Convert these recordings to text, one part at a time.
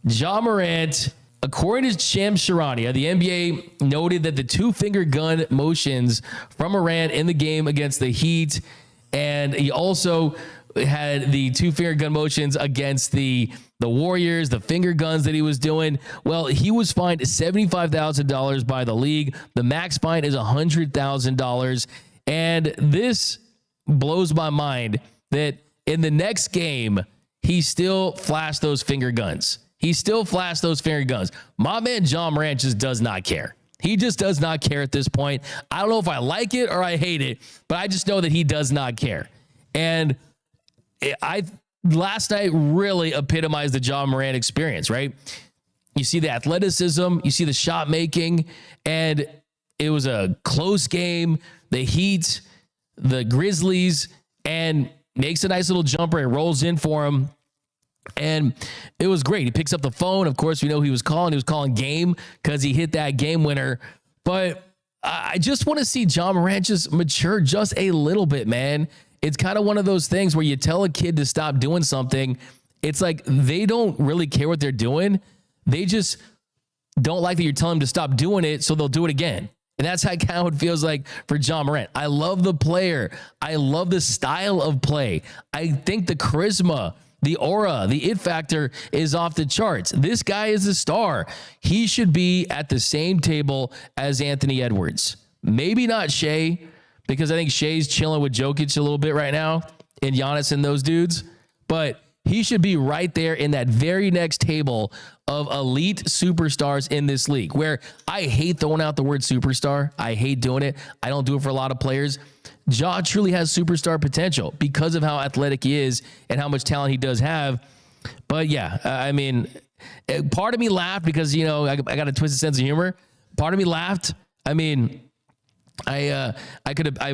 Ja Morant, according to Shams Charania, the NBA noted that the two-finger gun motions from Morant in the game against the Heat, and he also had the two-finger gun motions against the Warriors, the finger guns that he was doing. Well, he was fined $75,000 by the league. The max fine is $100,000. And this blows my mind that in the next game, he still flashed those finger guns. My man Ja Morant just does not care. He just does not care at this point. I don't know if I like it or I hate it, but I just know that he does not care. And last night really epitomized the Ja Morant experience, right? You see the athleticism, you see the shot making, and it was a close game. The Heat, the Grizzlies, and makes a nice little jumper. It rolls in for him. And it was great. He picks up the phone. Of course, we know he was calling game because he hit that game winner. But I just want to see Ja Morant just mature just a little bit, man. It's kind of one of those things where you tell a kid to stop doing something. It's like they don't really care what they're doing. They just don't like that you're telling them to stop doing it, so they'll do it again. And that's how kind of it feels like for Ja Morant. I love the player. I love the style of play. I think the charisma, the aura, the it factor is off the charts. This guy is a star. He should be at the same table as Anthony Edwards. Maybe not Shea, because I think Shea's chilling with Jokic a little bit right now, and Giannis and those dudes. But he should be right there in that very next table of elite superstars in this league, where I hate throwing out the word superstar. I hate doing it. I don't do it for a lot of players. Ja truly has superstar potential because of how athletic he is and how much talent he does have. But yeah, I mean, part of me laughed because, you know, I got a twisted sense of humor. Part of me laughed. I mean, I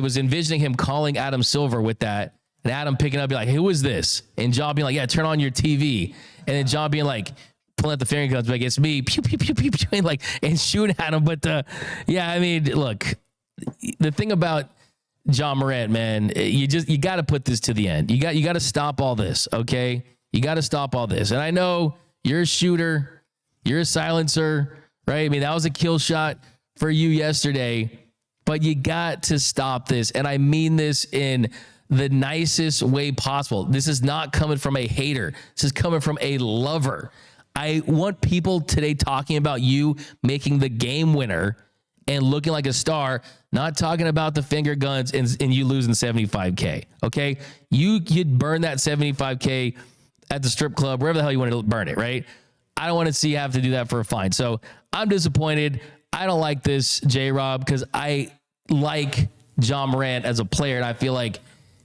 was envisioning him calling Adam Silver with that, and Adam picking up, be like, "Who is this?" And Ja being like, "Yeah, turn on your TV." And then Ja being like, pulling out the finger guns, like, "It's me," pew pew pew pew, pew, and like, and shooting at him. But yeah, I mean, look, the thing about Ja Morant, man, you got to put this to the end. You got to stop all this, okay? You got to stop all this. And I know you're a shooter, you're a silencer, right? I mean, that was a kill shot for you yesterday, but you got to stop this. And I mean this in the nicest way possible. This is not coming from a hater. This is coming from a lover. I want people today talking about you making the game winner and looking like a star, not talking about the finger guns and you losing $75K, okay? You'd burn that $75K at the strip club, wherever the hell you want to burn it, right? I don't want to see you have to do that for a fine. So I'm disappointed. I don't like this, J-Rob, because I like Ja Morant as a player, and I feel like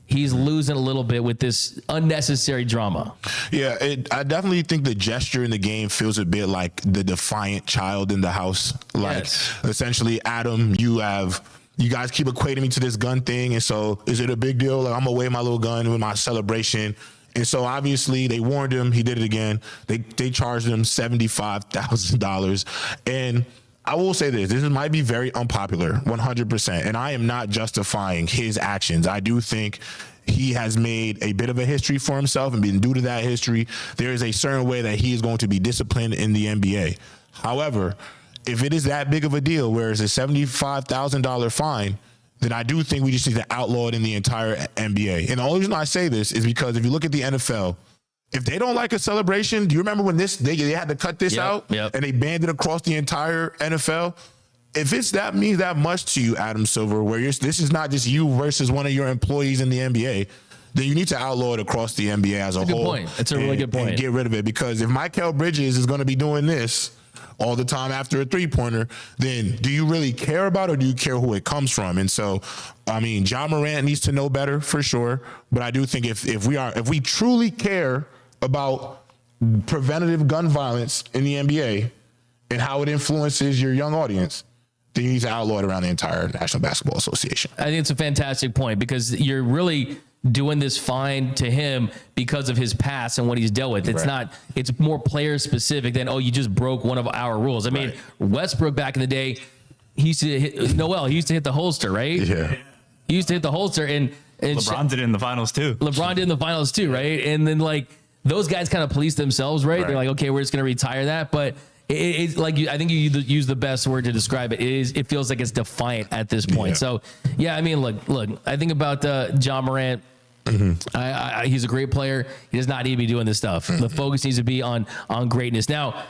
he's losing a little bit with this unnecessary drama. Yeah, I definitely think the gesture in the game feels a bit like the defiant child in the house. Like, essentially, Adam, you guys keep equating me to this gun thing, and so is it a big deal? Like, I'm gonna wave my little gun with my celebration. And so obviously they warned him. He did it again. They charged him $75,000. And I will say this might be very unpopular, 100%. And I am not justifying his actions. I do think he has made a bit of a history for himself, and due to that history, there is a certain way that he is going to be disciplined in the NBA. However, if it is that big of a deal where it's a $75,000 fine, then I do think we just need to outlaw it in the entire NBA. And the only reason I say this is because if you look at the NFL, if they don't like a celebration, do you remember when they had to cut this out and they banned it across the entire NFL? If that means that much to you, Adam Silver, where this is not just you versus one of your employees in the NBA, then you need to outlaw it across the NBA as a whole. Good point. It's a really good point. And get rid of it, because if Mikal Bridges is going to be doing this all the time after a three-pointer, then do you really care about it, or do you care who it comes from? And so, I mean, Ja Morant needs to know better for sure. But I do think if we truly care about preventative gun violence in the NBA and how it influences your young audience, then you need to outlaw it around the entire National Basketball Association. I think it's a fantastic point, because you're really doing this fine to him because of his past and what he's dealt with. It's more player specific than, you just broke one of our rules. I mean, Westbrook back in the day, he used to hit the holster, right? Yeah. He used to hit the holster, and LeBron did it in the finals too. LeBron did in the finals too, right? And then, like, those guys kind of police themselves, right? They're like, okay, we're just going to retire that. But it's like, I think you use the best word to describe it. It feels like it's defiant at this point. Yeah. So yeah, I mean, look, I think about John Morant. He's a great player. He does not need to be doing this stuff. The focus needs to be on greatness. Now,